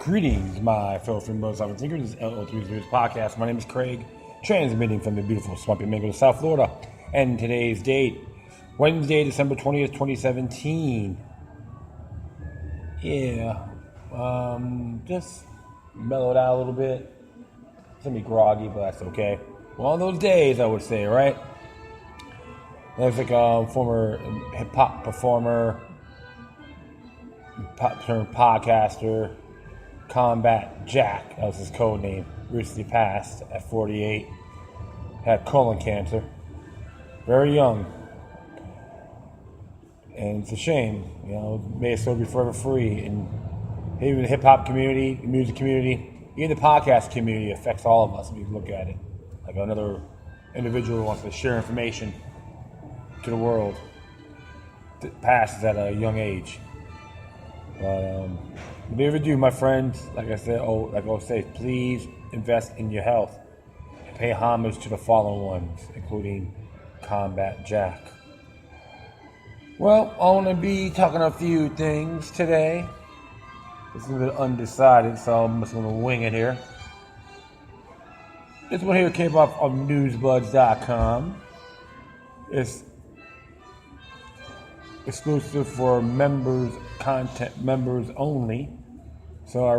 Greetings, my fellow freedoms and thinkers. This is LO3's podcast. My name is Craig, transmitting from the beautiful Swampy Mango, South Florida. And today's date, Wednesday, December 20th, 2017. Just mellowed out a little bit. It's gonna be groggy, but that's okay. One of those days, I would say, right? Looks like a former hip-hop performer, turned podcaster, Combat Jack, that was his code name, recently passed at 48, had colon cancer, very young, and it's a shame, may his soul be forever free. And even the hip-hop community, the music community, even the podcast community affects all of us if you look at it. Like another individual who wants to share information to the world that passes at a young age. But whatever you do, my friends, like I said, please invest in your health and pay homage to the fallen ones, including Combat Jack. Well, I want to be talking a few things today. It's a little bit undecided, so I'm just going to wing it here. This one here came off of newsbuds.com. It's exclusive for members, content members only. So I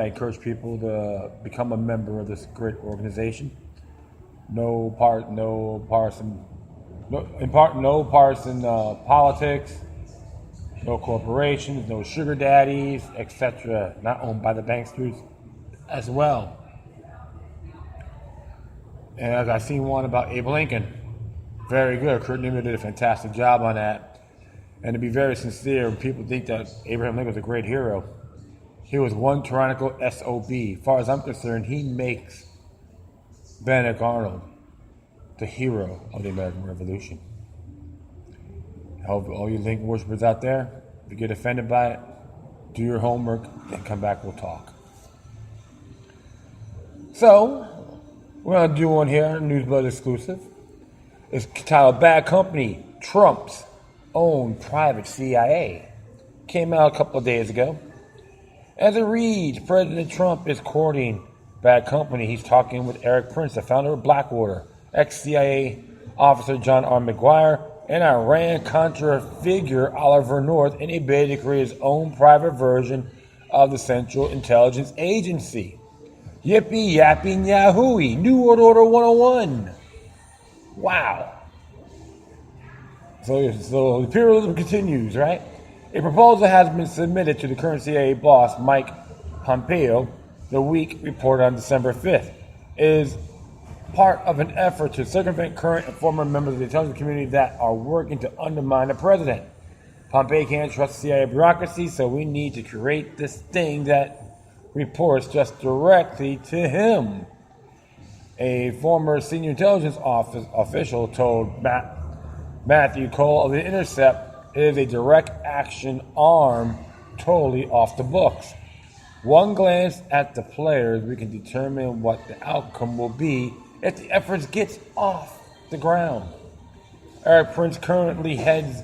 encourage people to become a member of this great organization. No partisan politics, no corporations, no sugar daddies, etc. Not owned by the banksters as well. And as I seen one about Abe Lincoln, very good. Kurt Newman did a fantastic job on that. And to be very sincere, when people think that Abraham Lincoln was a great hero, he was one tyrannical SOB. As far as I'm concerned, he makes Benedict Arnold the hero of the American Revolution. I hope all you Lincoln worshippers out there, if you get offended by it, do your homework and come back, we'll talk. So, we're going to do one here, Newsblood exclusive. It's titled Bad Company, Trump's Own Private CIA. Came out a couple of days ago. As it reads, President Trump is courting Bad Company. He's talking with Erik Prince, the founder of Blackwater, ex-CIA officer John R. McGuire, and Iran-Contra figure Oliver North in a bid to create his own private version of the Central Intelligence Agency. Yippee, yapping, yahooey. New World Order 101. Wow. So the imperialism continues, right? A proposal has been submitted to the current CIA boss, Mike Pompeo, the week reported on December 5th. It is part of an effort to circumvent current and former members of the intelligence community that are working to undermine the president. Pompeo can't trust the CIA bureaucracy, so we need to create this thing that reports just directly to him. A former senior intelligence office official told Matthew Cole of The Intercept it is a direct action arm totally off the books. One glance at the players, we can determine what the outcome will be if the efforts gets off the ground. Erik Prince currently heads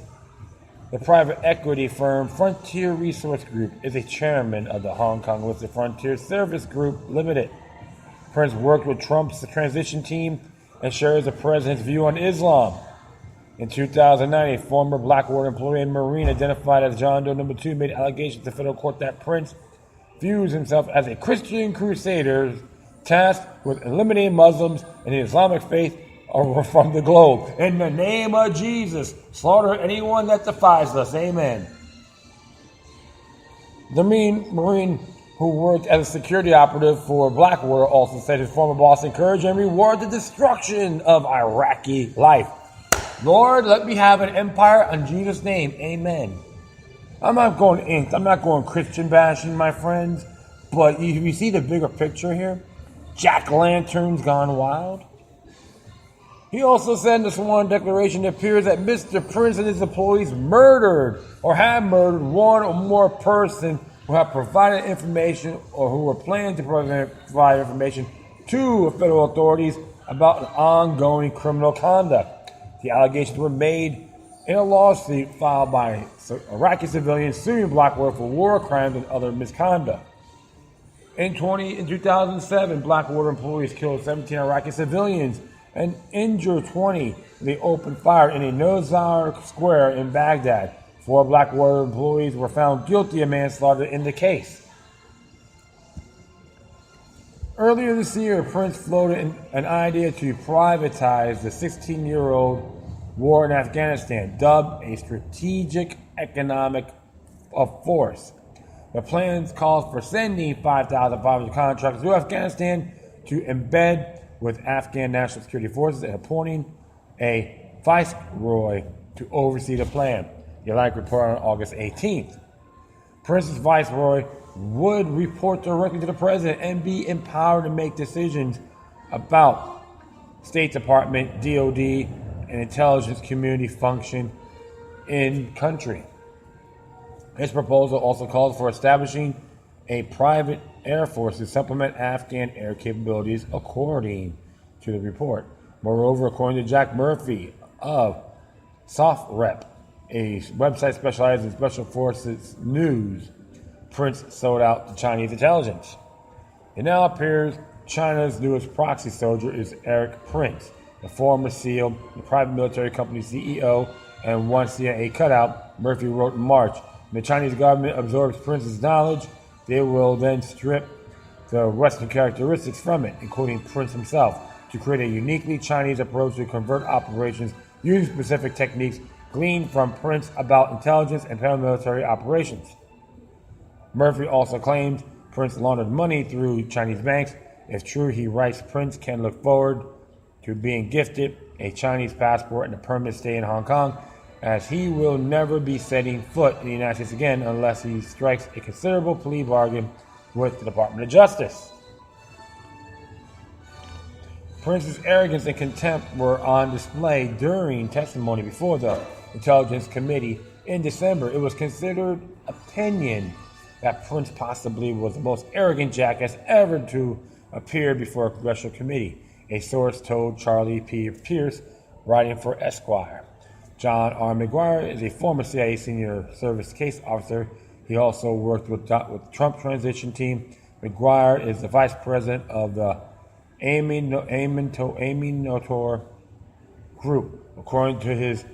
the private equity firm Frontier Resource Group, is a chairman of the Hong Kong-listed Frontier Service Group Limited. Prince worked with Trump's transition team and shares the president's view on Islam. In 2009, a former Blackwater employee and Marine identified as John Doe No. 2 made allegations to federal court that Prince views himself as a Christian crusader tasked with eliminating Muslims and the Islamic faith from the globe. In the name of Jesus, slaughter anyone that defies us. Amen. The Marine who worked as a security operative for Blackwater also said his former boss encouraged and rewarded the destruction of Iraqi life. Lord, let me have an empire in Jesus' name. Amen. I'm not going Christian bashing, my friends, but you see the bigger picture here? Jack-o'-lanterns gone wild. He also said in the sworn declaration it appears that Mr. Prince and his employees murdered or have murdered one or more persons who have provided information or who were planning to provide information to federal authorities about ongoing criminal conduct. The allegations were made in a lawsuit filed by Iraqi civilians suing Blackwater for war crimes and other misconduct. In 2007, Blackwater employees killed 17 Iraqi civilians and injured 20. They opened fire in a Nozar Square in Baghdad. 4 Blackwater employees were found guilty of manslaughter in the case. Earlier this year, Prince floated an idea to privatize the 16-year-old war in Afghanistan, dubbed a strategic economic force. The plans called for sending 5,500 contractors to Afghanistan to embed with Afghan National Security Forces and appointing a viceroy to oversee the plan. The Atlantic reported on August 18th. Prince's viceroy would report directly to the president and be empowered to make decisions about State Department, DOD, and intelligence community function in country. His proposal also called for establishing a private air force to supplement Afghan air capabilities, according to the report. Moreover, according to Jack Murphy of SOFREP, a website specialized in special forces news, Prince sold out to Chinese intelligence. It now appears China's newest proxy soldier is Erik Prince, the former SEAL, the private military company CEO, and one CIA cutout. Murphy wrote in March, when the Chinese government absorbs Prince's knowledge, they will then strip the Western characteristics from it, including Prince himself, to create a uniquely Chinese approach to convert operations using specific techniques gleaned from Prince about intelligence and paramilitary operations. Murphy also claimed Prince laundered money through Chinese banks. If true, he writes, Prince can look forward to being gifted a Chinese passport and a permanent stay in Hong Kong, as he will never be setting foot in the United States again unless he strikes a considerable plea bargain with the Department of Justice. Prince's arrogance and contempt were on display during testimony before the Intelligence Committee in December. It was considered opinion that Prince possibly was the most arrogant jackass ever to appear before a congressional committee, a source told Charlie P. Pierce, writing for Esquire. John R. McGuire is a former CIA senior service case officer. He also worked with Trump transition team. McGuire is the vice president of the Amin Notor Group. According to his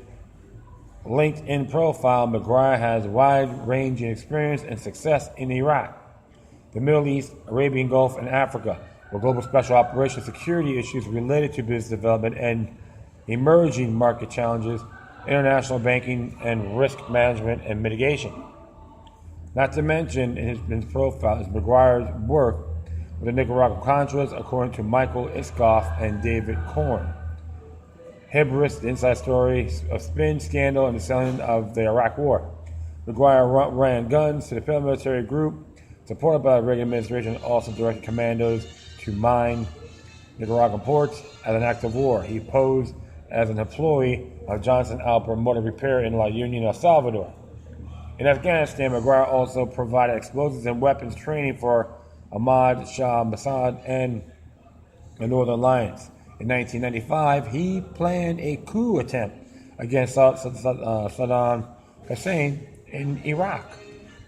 LinkedIn profile, McGuire has wide-ranging experience and success in Iraq, the Middle East, Arabian Gulf, and Africa, where global special operations security issues related to business development and emerging market challenges, international banking, and risk management and mitigation. Not to mention in his profile is McGuire's work with the Nicaraguan Contras, according to Michael Iskoff and David Korn. Hybris, the inside story of spin, scandal, and the selling of the Iraq War. McGuire ran guns to the paramilitary group, supported by the Reagan administration, also directed commandos to mine Nicaraguan ports as an act of war. He posed as an employee of Johnson Alper Motor Repair in La Union, El Salvador. In Afghanistan, McGuire also provided explosives and weapons training for Ahmad Shah Massoud and the Northern Alliance. In 1995, he planned a coup attempt against Saddam Hussein in Iraq.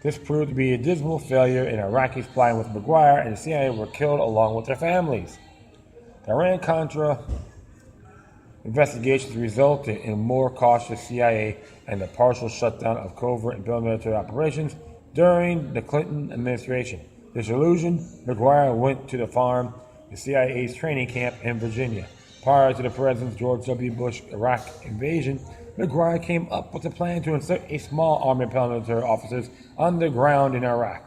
This proved to be a dismal failure, and Iraqis flying with McGuire and the CIA were killed along with their families. The Iran-Contra investigations resulted in more cautious CIA and the partial shutdown of covert and paramilitary operations during the Clinton administration. Disillusioned, McGuire went to the farm, the CIA's training camp in Virginia. Prior to the President George W. Bush Iraq invasion, McGuire came up with a plan to insert a small army of paramilitary officers underground in Iraq,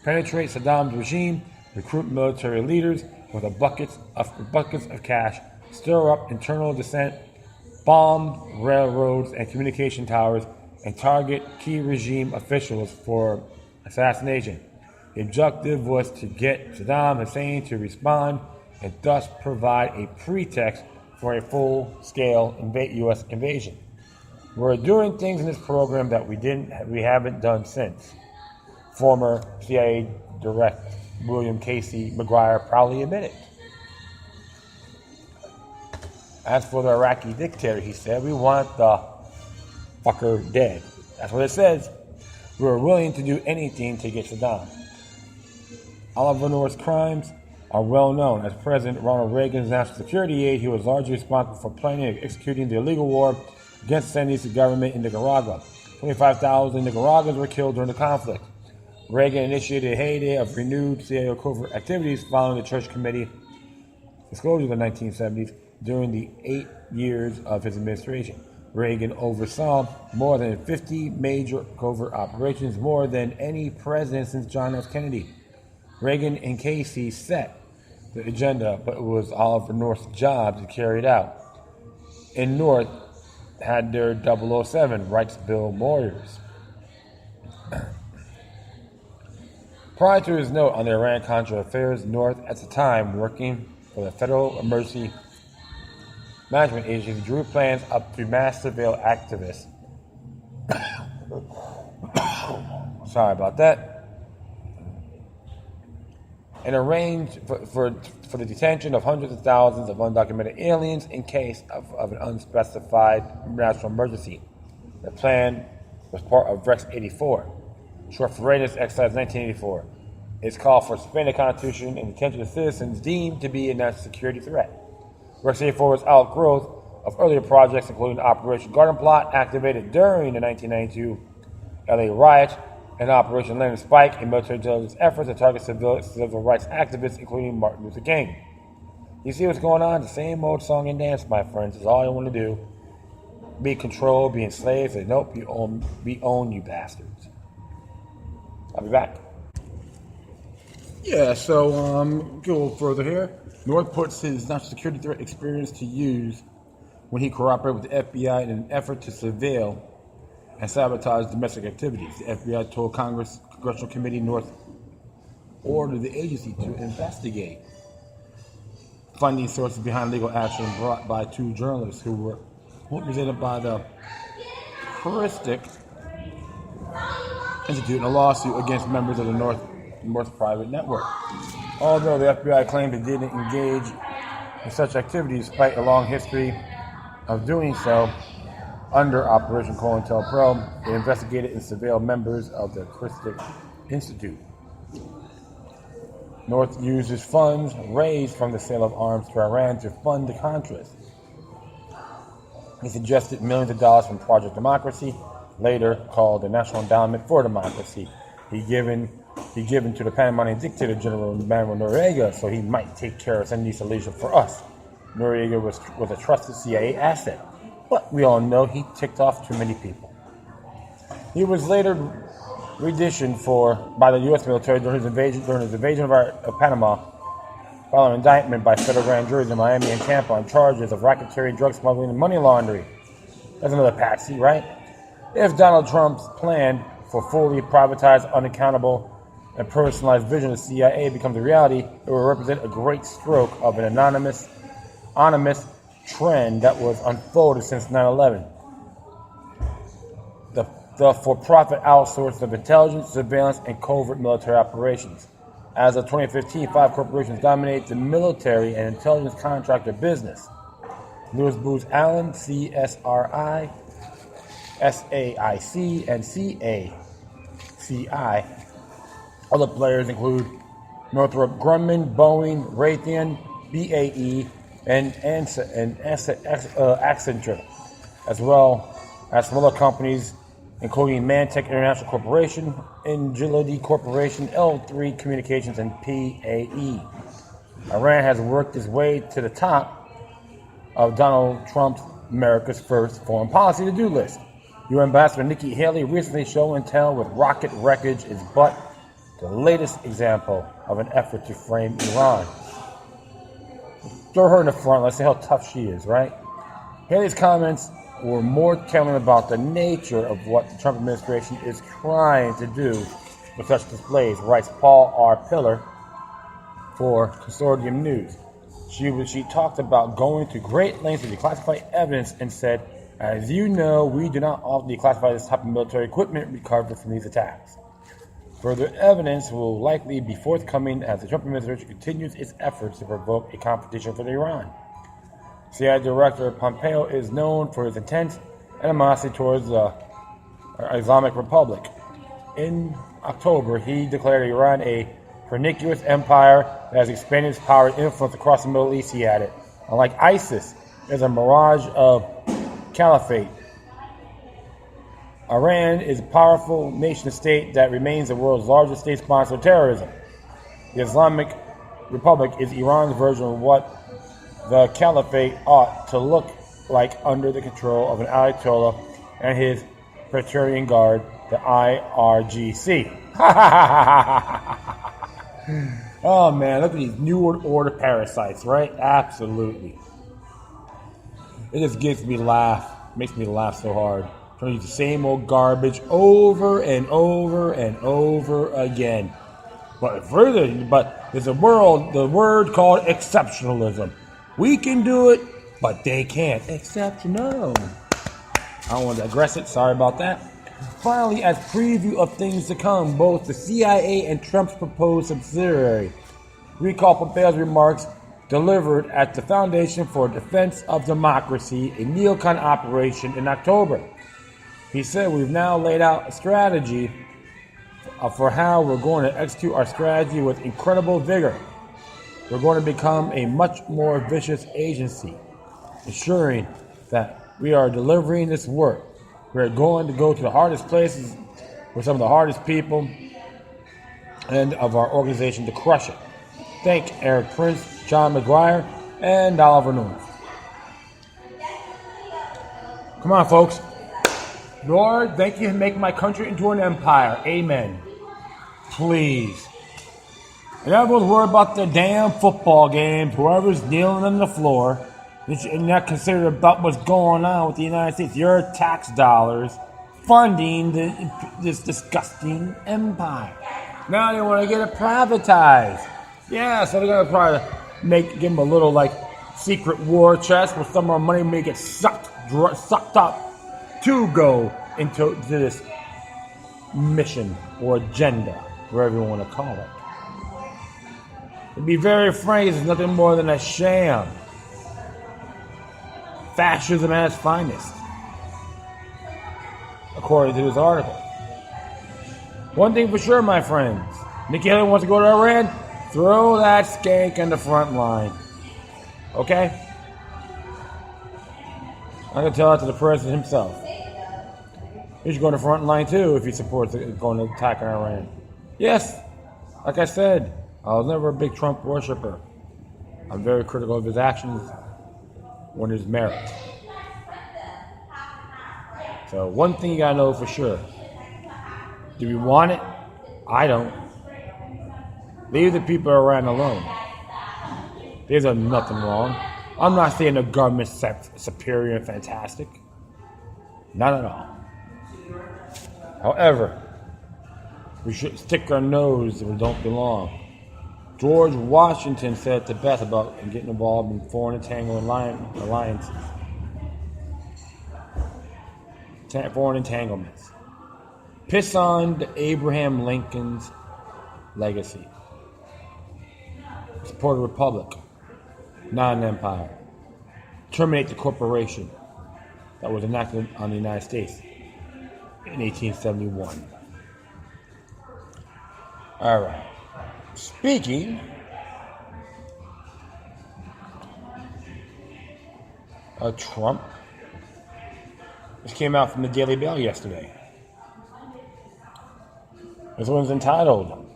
penetrate Saddam's regime, recruit military leaders with buckets of cash, stir up internal dissent, bomb railroads and communication towers, and target key regime officials for assassination. The objective was to get Saddam Hussein to respond and thus provide a pretext for a full-scale U.S. invasion. We're doing things in this program that we haven't done since. Former CIA Director William Casey McGuire proudly admitted. As for the Iraqi dictator, he said, we want the fucker dead. That's what it says. We were willing to do anything to get Saddam. Oliver North's crimes are well known. As President Ronald Reagan's national security aide, he was largely responsible for planning and executing the illegal war against the Sandinista government in Nicaragua. 25,000 Nicaraguans were killed during the conflict. Reagan initiated a heyday of renewed CIA covert activities following the Church Committee disclosure in the 1970s. During the 8 years of his administration, Reagan oversaw more than 50 major covert operations, more than any president since John F. Kennedy. Reagan and Casey set the agenda, but it was Oliver North's job to carry it out. And North had their 007 rights bill lawyers. Prior to his note on the Iran-Contra affairs, North, at the time working for the Federal Emergency Management Agency, drew plans up to mass surveil activists. Sorry about that. And arranged for the detention of hundreds of thousands of undocumented aliens in case of an unspecified national emergency. The plan was part of Rex 84, short for Readiness Exercise 1984. It's called for suspending the Constitution and detention of citizens deemed to be a national security threat. Rex 84 was outgrowth of earlier projects, including Operation Garden Plot, activated during the 1992 LA riot, and Operation Landing Spike, a military intelligence effort to target civil rights activists, including Martin Luther King. You see what's going on? The same old song and dance, my friends, is all I want to do. Be controlled, be enslaved. Say, nope, we own you bastards. I'll be back. Yeah, so go a little further here. North puts his national security threat experience to use when he cooperated with the FBI in an effort to surveil and sabotage domestic activities. The FBI told Congressional Committee North ordered the agency to investigate funding sources behind legal action brought by two journalists who were represented by the Heuristic Institute in a lawsuit against members of the North Private Network. Although the FBI claimed it didn't engage in such activities, despite a long history of doing so, under Operation COINTELPRO, they investigated and surveilled members of the Heuristic Institute. North uses funds raised from the sale of arms to Iran to fund the Contras. He suggested millions of dollars from Project Democracy, later called the National Endowment for Democracy. He given to the Panamanian dictator General Manuel Noriega so he might take care of Sandinista leadership for us. Noriega was a trusted CIA asset, but we all know he ticked off too many people. He was later renditioned by the U.S. military during his invasion of Panama, following indictment by federal grand juries in Miami and Tampa on charges of racketeering, drug smuggling, and money laundering. That's another patsy, right? If Donald Trump's plan for fully privatized, unaccountable, and personalized vision of the CIA becomes a reality, it will represent a great stroke of an anonymous trend that was unfolded since 9/11. The for-profit outsourcing of intelligence, surveillance, and covert military operations. As of 2015, 5 corporations dominate the military and intelligence contractor business. Lewis Booz Allen, CSRI, SAIC, and CACI. Other players include Northrop Grumman, Boeing, Raytheon, BAE, and Accenture, as well as smaller companies including Mantech International Corporation, Engility Corporation, L3 Communications, and PAE. Iran has worked its way to the top of Donald Trump's America's First Foreign Policy to-do list. UN Ambassador Nikki Haley recently show and tell with rocket wreckage is but the latest example of an effort to frame Iran. Throw her in the front, let's see how tough she is, right? Haley's comments were more telling about the nature of what the Trump administration is trying to do with such displays, writes Paul R. Pillar for Consortium News. She talked about going to great lengths to declassify evidence and said, as you know, we do not often declassify this type of military equipment recovered from these attacks. Further evidence will likely be forthcoming as the Trump administration continues its efforts to provoke a confrontation with Iran. CIA Director Pompeo is known for his intense animosity towards the Islamic Republic. In October, he declared Iran a pernicious empire that has expanded its power and influence across the Middle East, he added. Unlike ISIS, there's a mirage of caliphate. Iran is a powerful nation-state that remains the world's largest state sponsor of terrorism. The Islamic Republic is Iran's version of what the caliphate ought to look like under the control of an Ayatollah and his Praetorian Guard, the IRGC. Oh man, look at these New Order parasites, right? Absolutely. It just makes me laugh so hard. Trying to use the same old garbage over and over and over again. But there's the word called exceptionalism. We can do it, but they can't. Exceptional. I don't want to digress it. Sorry about that. Finally, as preview of things to come, both the CIA and Trump's proposed subsidiary recall Pompeo's remarks delivered at the Foundation for Defense of Democracy, a neocon operation in October. He said, we've now laid out a strategy for how we're going to execute our strategy with incredible vigor. We're going to become a much more vicious agency, ensuring that we are delivering this work. We're going to go to the hardest places with some of the hardest people and of our organization to crush it. Thank Eric Prince, John McGuire, and Oliver North. Come on, folks. Lord, thank you for making my country into an empire. Amen. Please. And everyone's worried about the damn football games, whoever's kneeling on the floor, and not considered about what's going on with the United States. Your tax dollars funding this disgusting empire. Now they want to get it privatized. Yeah, so they're going to probably give them a little, secret war chest where some of our money may get sucked up to go into this mission or agenda, whatever you want to call it. To be very frank, it's nothing more than a sham. Fascism at its finest, according to this article. One thing for sure, my friends, Nikki Haley wants to go to Iran, throw that skank in the front line. Okay? I'm going to tell that to the president himself. He should go in the front line too if he supports going to attack Iran. Yes, like I said, I was never a big Trump worshiper. I'm very critical of his actions when there's merit. So one thing you gotta know for sure. Do we want it? I don't. Leave the people around alone. There's nothing wrong. I'm not saying the government's superior and fantastic. Not at all. However, we should stick our nose where we don't belong. George Washington said it the best about getting involved in foreign alliances. Foreign entanglements. Piss on the Abraham Lincoln's legacy. Support a republic, not an empire. Terminate the corporation that was enacted on the United States in 1871. All right. Speaking of Trump, this came out from the Daily Mail yesterday. This one's entitled,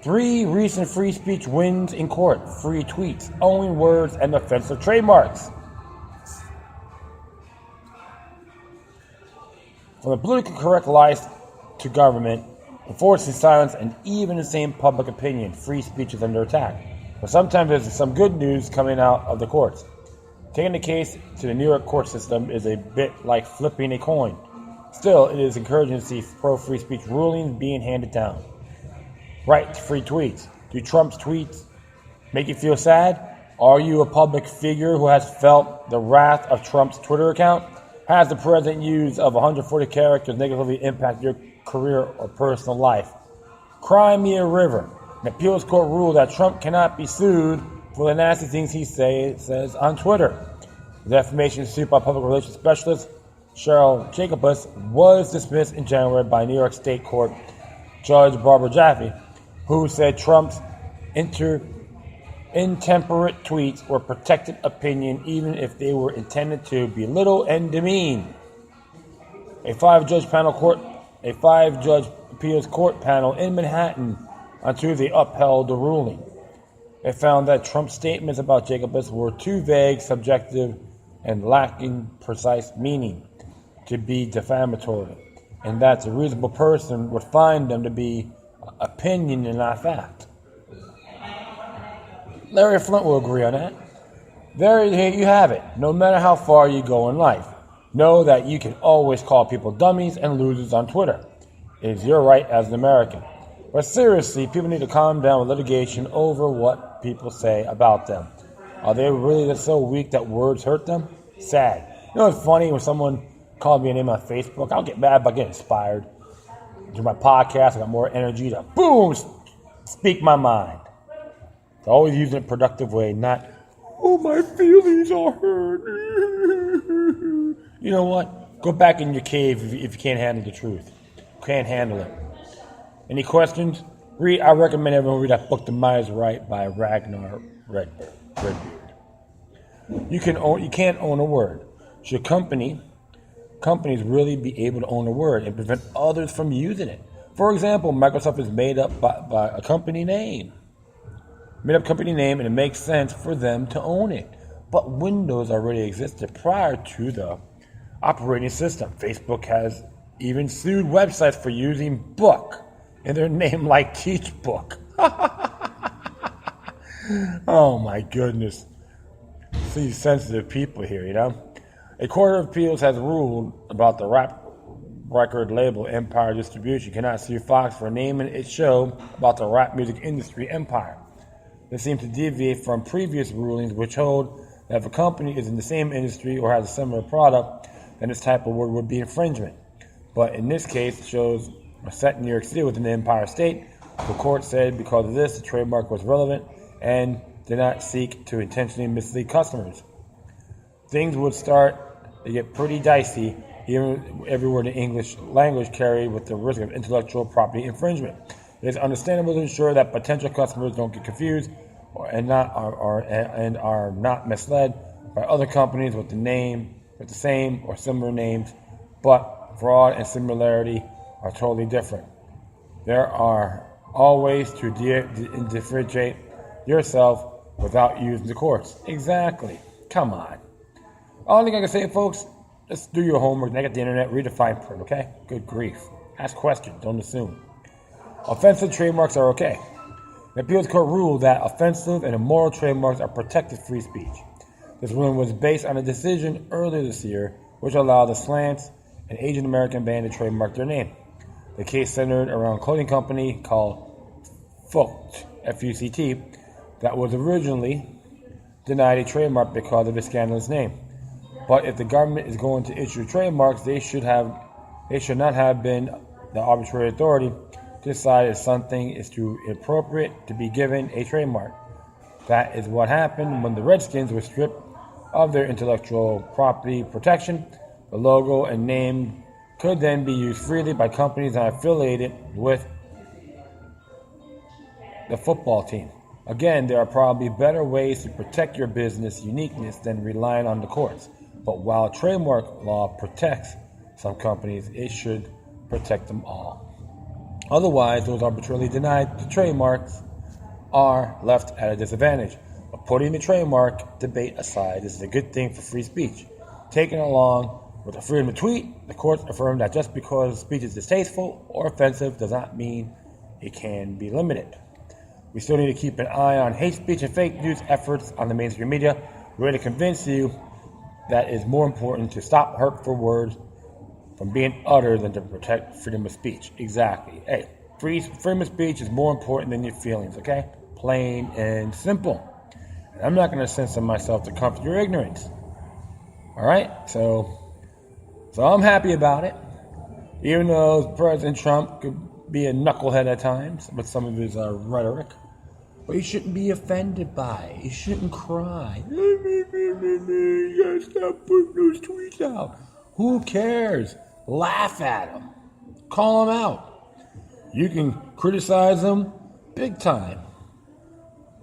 3 recent free speech wins in court. Free tweets, owning words, and offensive trademarks. From the politically correct lies to government, enforcing silence, and even the same public opinion, free speech is under attack. But sometimes there's some good news coming out of the courts. Taking the case to the New York court system is a bit like flipping a coin. Still, it is encouraging to see pro-free speech rulings being handed down. Right to free tweets. Do Trump's tweets make you feel sad? Are you a public figure who has felt the wrath of Trump's Twitter account? Has the president's use of 140 characters negatively impacted your career or personal life? Cry me a river. An appeals court ruled that Trump cannot be sued for the nasty things he says on Twitter. The defamation suit by public relations specialist Cheryl Jacobus was dismissed in January by New York State Court Judge Barbara Jaffe, who said Trump's intemperate tweets were protected opinion even if they were intended to belittle and demean. A five-judge appeals court panel in Manhattan on Tuesday upheld the ruling. It found that Trump's statements about Jacobus were too vague, subjective, and lacking precise meaning to be defamatory, and that a reasonable person would find them to be opinion and not fact. Larry Flynt will agree on that. There you have it. No matter how far you go in life, know that you can always call people dummies and losers on Twitter. It is your right as an American. But seriously, people need to calm down with litigation over what people say about them. Are they really just so weak that words hurt them? Sad. You know what's funny? When someone called me a name on Facebook, I'll get mad, but I get inspired. Do my podcast, I got more energy to, boom, speak my mind. So always use it in a productive way, not, oh, my feelings are hurt. You know what? Go back in your cave if you can't handle the truth. Can't handle it. Any questions? I recommend everyone read that book, The Mind is Right by Ragnar Redbeard. You can't own a word. Should companies really be able to own a word and prevent others from using it? For example, Microsoft is made up by a company name. And it makes sense for them to own it. But Windows already existed prior to the operating system. Facebook has even sued websites for using book in their name, like Teach Book. Oh my goodness. See, sensitive people here, you know. A court of appeals has ruled about the rap record label Empire Distribution cannot sue Fox for naming its show about the rap music industry empire. This seems to deviate from previous rulings which hold that if a company is in the same industry or has a similar product, then this type of word would be infringement. But in this case, shows are set in New York City within the Empire State. The court said because of this, the trademark was relevant and did not seek to intentionally mislead customers. Things would start to get pretty dicey even everywhere the English language carried with the risk of intellectual property infringement. It is understandable to ensure that potential customers don't get confused and are not misled by other companies with the same or similar names, but fraud and similarity are totally different. There are all ways to differentiate yourself without using the courts. Exactly. Come on. All I can say, folks, just do your homework. Get the internet, read the fine print, okay? Good grief. Ask questions. Don't assume. Offensive trademarks are okay. The appeals court ruled that offensive and immoral trademarks are protected free speech. This ruling was based on a decision earlier this year which allowed the Slants, an Asian American band, to trademark their name. The case centered around a clothing company called Fuct, F-U-C-T, that was originally denied a trademark because of its scandalous name. But if the government is going to issue trademarks, they should not have been the arbitrary authority to decide if something is too inappropriate to be given a trademark. That is what happened when the Redskins were stripped of their intellectual property protection. The logo and name could then be used freely by companies not affiliated with the football team. Again, there are probably better ways to protect your business uniqueness than relying on the courts. But while trademark law protects some companies, it should protect them all. Otherwise, those arbitrarily denied the trademarks are left at a disadvantage. But putting the trademark debate aside, this is a good thing for free speech. Taken along with the freedom to tweet, the courts affirmed that just because speech is distasteful or offensive does not mean it can be limited. We still need to keep an eye on hate speech and fake news efforts on the mainstream media. We're going to convince you that it's more important to stop hurtful words from being uttered than to protect freedom of speech. Exactly. Hey, freedom of speech is more important than your feelings, okay? Plain and simple. And I'm not going to censor myself to comfort your ignorance. All right? So I'm happy about it. Even though President Trump could be a knucklehead at times with some of his rhetoric. But you shouldn't be offended by it. You shouldn't cry. You gotta stop putting those tweets out. Who cares? Laugh at them. Call them out. You can criticize them big time.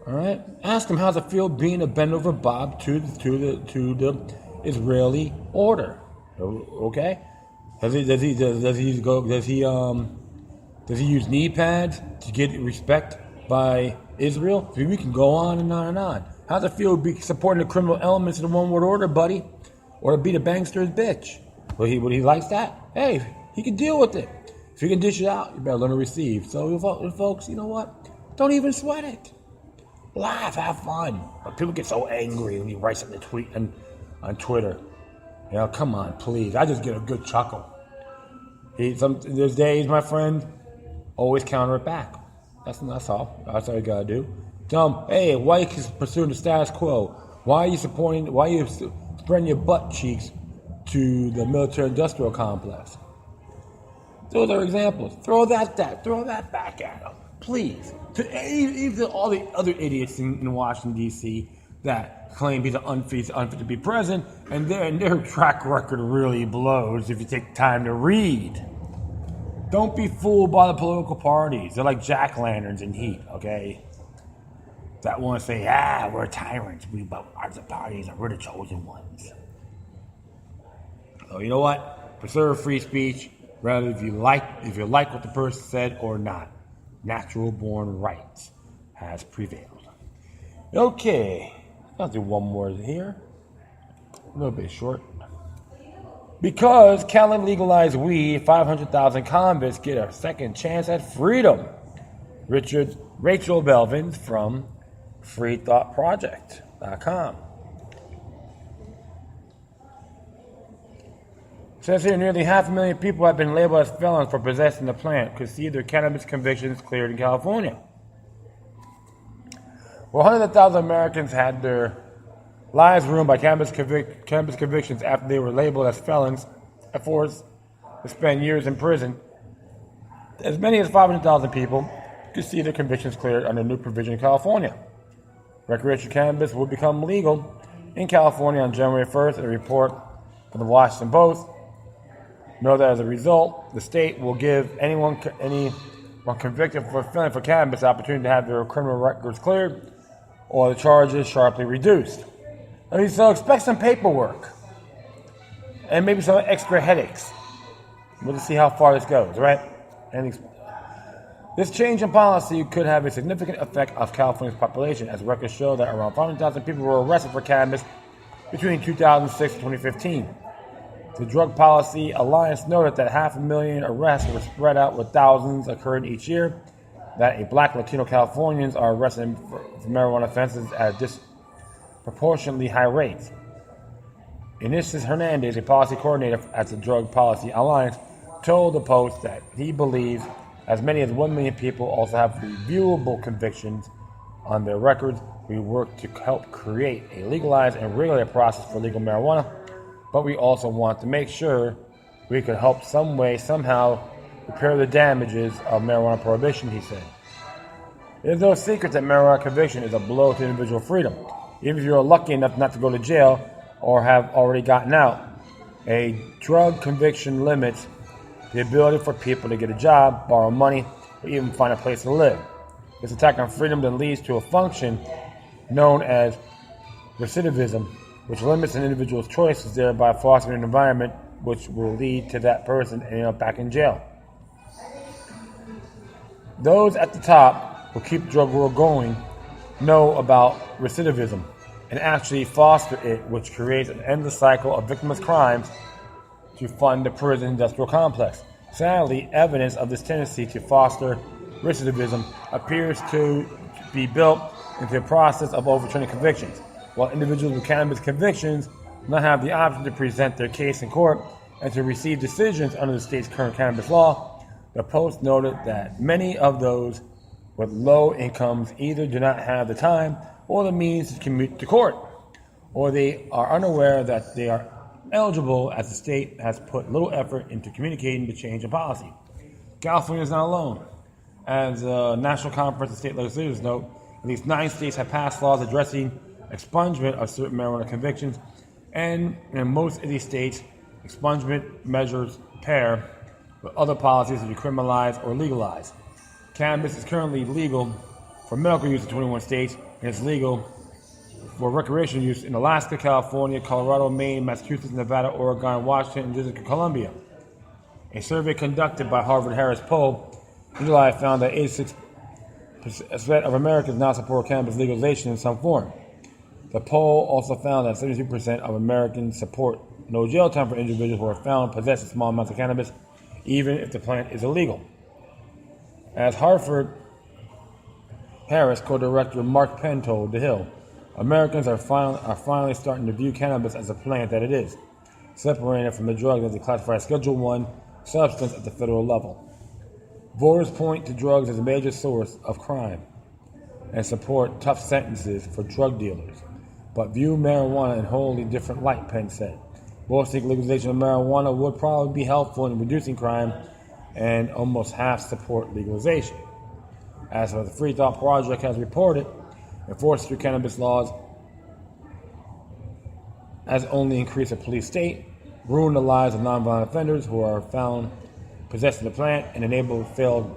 All right. Ask him how's it feel being a bend over Bob to the Israeli order. Okay. Does he use knee pads to get respect by Israel? We can go on and on and on. How's it feel to be supporting the criminal elements of the one world order, buddy? Or to be the bankster's bitch? Would he likes that? Hey, he can deal with it. If you can dish it out, you better learn to receive. So, folks, you know what? Don't even sweat it. Laugh, have fun. But people get so angry when you write something to tweet on Twitter. You know, come on, please. I just get a good chuckle. There's days, my friend, always counter it back. That's all. That's all you gotta do. Tell them, hey, why are you pursuing the status quo? Why are you spreading your butt cheeks to the military-industrial complex? Those are examples. Throw that back at them, please. Even all the other idiots in Washington, D.C. that claim he's unfit to be president, and their track record really blows if you take time to read. Don't be fooled by the political parties. They're like jack-lanterns in heat, okay? That want to say, we're tyrants, but our parties we're the chosen ones. So you know what? Preserve free speech, whether if you like what the person said or not. Natural born rights has prevailed. Okay, I'll do one more here. A little bit short. Because Cali legalized weed, 500,000 convicts get a second chance at freedom. Rachel Belvin from freethoughtproject.com. Says here, nearly 500,000 people have been labeled as felons for possessing the plant, could see their cannabis convictions cleared in California. Well, 100,000 Americans had their lives ruined by cannabis convictions after they were labeled as felons and forced to spend years in prison. As many as 500,000 people could see their convictions cleared under a new provision in California. Recreational cannabis will become legal in California on January 1st, a report from the Washington Post. Know that as a result, the state will give anyone convicted for felony for cannabis the opportunity to have their criminal records cleared or the charges sharply reduced. So expect some paperwork and maybe some extra headaches. We'll just see how far this goes, right? This change in policy could have a significant effect on California's population, as records show that around 500,000 people were arrested for cannabis between 2006 and 2015. The Drug Policy Alliance noted that 500,000 arrests were spread out with thousands occurring each year, that Black Latino Californians are arrested for marijuana offenses at disproportionately high rates. Inesius Hernandez, a policy coordinator at the Drug Policy Alliance, told the Post that he believes as many as 1 million people also have reviewable convictions on their records. We work to help create a legalized and regulated process for legal marijuana, but we also want to make sure we could help some way, somehow, repair the damages of marijuana prohibition, he said. There's no secret that marijuana conviction is a blow to individual freedom. Even if you're lucky enough not to go to jail or have already gotten out, a drug conviction limits the ability for people to get a job, borrow money, or even find a place to live. This attack on freedom then leads to a function known as recidivism, which limits an individual's choices, thereby fostering an environment which will lead to that person ending up back in jail. Those at the top who keep the drug world going know about recidivism and actually foster it, which creates an endless cycle of victimless crimes to fund the prison industrial complex. Sadly, evidence of this tendency to foster recidivism appears to be built into the process of overturning convictions. While individuals with cannabis convictions not have the option to present their case in court and to receive decisions under the state's current cannabis law, the Post noted that many of those with low incomes either do not have the time or the means to commute to court, or they are unaware that they are eligible, as the state has put little effort into communicating the change in policy. California is not alone. As a National Conference of State Legislators note, at least 9 states have passed laws addressing expungement of certain marijuana convictions, and in most of these states, expungement measures pair with other policies to decriminalize or legalize. Cannabis is currently legal for medical use in 21 states, and it's legal for recreational use in Alaska, California, Colorado, Maine, Massachusetts, Nevada, Oregon, Washington, and District of Columbia. A survey conducted by Harvard-Harris poll in July found that 86% of Americans now support cannabis legalization in some form. The poll also found that 72% of Americans support no jail time for individuals who are found possessing small amounts of cannabis, even if the plant is illegal. As Harvard-Harris co-director Mark Penn told The Hill, Americans are finally starting to view cannabis as a plant that it is, separating it from the drug that is classified as Schedule I substance at the federal level. Voters point to drugs as a major source of crime and support tough sentences for drug dealers, but view marijuana in a wholly different light, Penn said. Both think legalization of marijuana would probably be helpful in reducing crime, and almost half support legalization. As for the Free Thought Project has reported, enforcement through cannabis laws has only increased a police state, ruined the lives of nonviolent offenders who are found possessing the plant, and enabled failed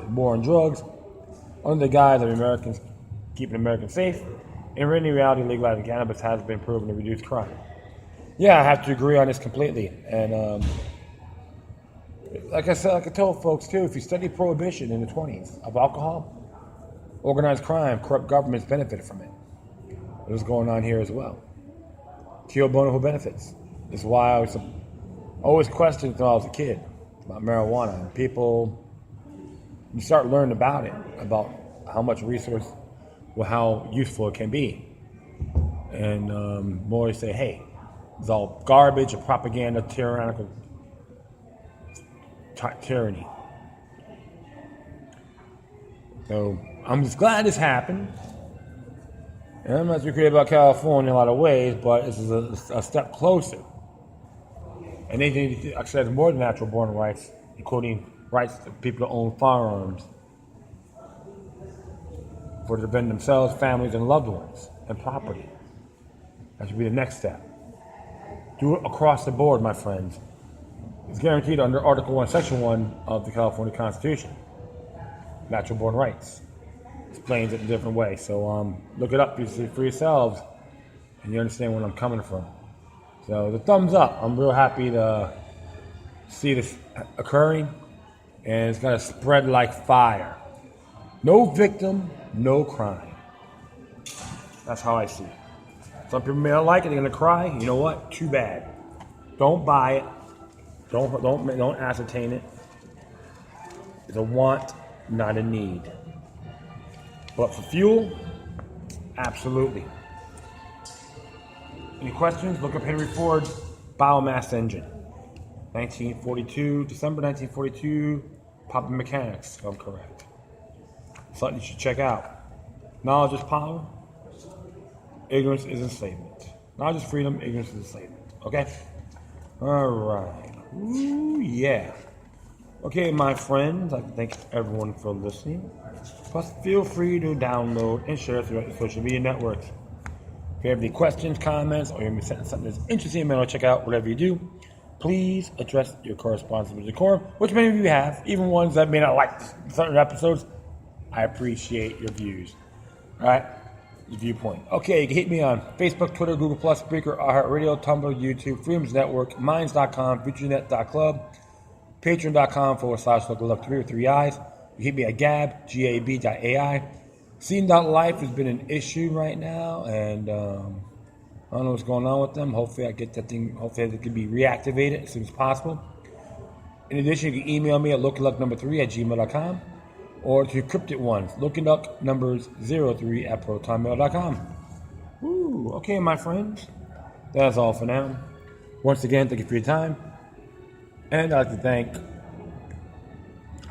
war on drugs under the guise of Americans keeping Americans safe. In reality, legalizing cannabis has been proven to reduce crime. Yeah, I have to agree on this completely. And like I said, like I told folks too, if you study prohibition in the 1920s of alcohol, organized crime, corrupt governments benefited from it. It was going on here as well. Quid bono who benefits. This is why I always questioned when I was a kid about marijuana. And people, you start learning about it, about how much resource, well, how useful it can be. And more say, hey, it's all garbage or propaganda, tyrannical tyranny. So I'm just glad this happened. And I'm not too crazy about California in a lot of ways, but this is a step closer. And they need to access more than natural born rights, including rights to people to own firearms for to defend themselves, families, and loved ones, and property. That should be the next step. Do it across the board, my friends. It's guaranteed under Article 1, Section 1 of the California Constitution. Natural born rights. Explains it in a different way. So look it up for yourselves, and you understand where I'm coming from. So the thumbs up. I'm real happy to see this occurring, and it's going to spread like fire. No victim, no crime. That's how I see it. Some people may not like it. They're going to cry. You know what? Too bad. Don't buy it. Don't ascertain it. It's a want, not a need. But for fuel, absolutely. Any questions? Look up Henry Ford biomass engine. 1942, December 1942, Poppin Mechanics, if I'm correct. Something you should check out. Knowledge is power. Ignorance is enslavement. Knowledge is freedom. Ignorance is enslavement. Okay? All right. Ooh, yeah. Okay, my friends, I'd like to thank everyone for listening. Plus, feel free to download and share throughout your social media networks. If you have any questions, comments, or you're something that's interesting you may want to check out, whatever you do, please address your correspondence with decorum, which many of you have, even ones that may not like certain episodes. I appreciate your views. All right? Your viewpoint. Okay, you can hit me on Facebook, Twitter, Google+, Spreaker, iHeartRadio, Tumblr, YouTube, Freedoms Network, Minds.com, FutureNet.club, Patreon.com/LookALove3 with 3 eyes. You hit me at Gab, Gab.ai. Scene.life has been an issue right now, and I don't know what's going on with them. Hopefully I get that thing, hopefully it can be reactivated as soon as possible. In addition, you can email me at lookaluck3@gmail.com or to encrypted ones, lookaluck03@protonmail.com. Woo, okay, my friends. That's all for now. Once again, thank you for your time. And I'd like to thank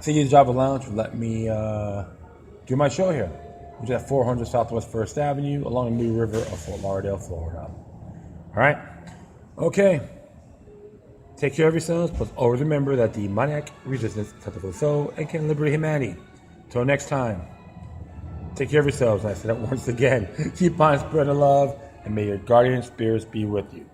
City's Java Lounge for letting me do my show here, which is at 400 Southwest 1st Avenue along the New River of Fort Lauderdale, Florida. All right? Okay. Take care of yourselves, but always remember that the demoniac resistance is the soul and can liberate humanity. Until next time, take care of yourselves. And I say that once again. Keep on spreading love, and may your guardian spirits be with you.